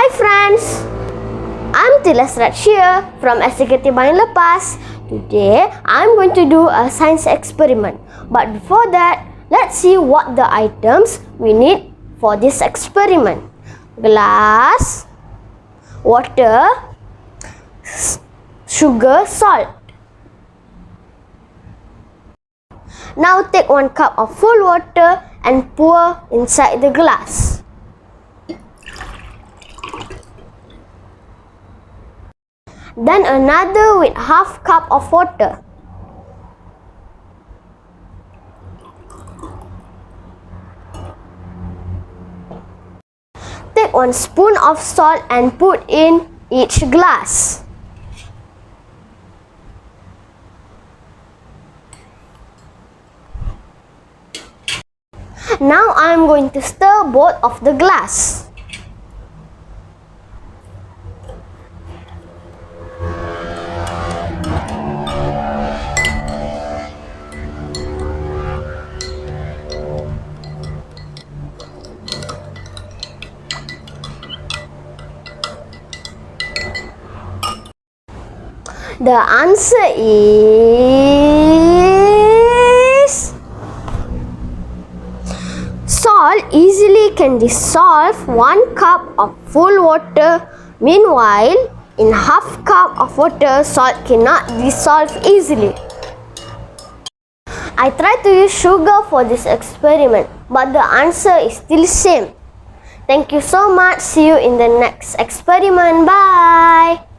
Hi friends, I'm Sjkt from Sjkt Bayan Lepas. Today I'm going to do a science experiment. But before that, let's see what the items we need for this experiment. Glass, water, sugar, salt. Now take 1 cup of full water and pour inside the glass. Then another with half cup of water. Take 1 spoon of salt and put in each glass. Now I am going to stir both of the glass. The answer is salt easily can dissolve 1 cup of full water. Meanwhile, in half cup of water, salt cannot dissolve easily. I tried to use sugar for this experiment, but the answer is still same. Thank you so much. See you in the next experiment. Bye.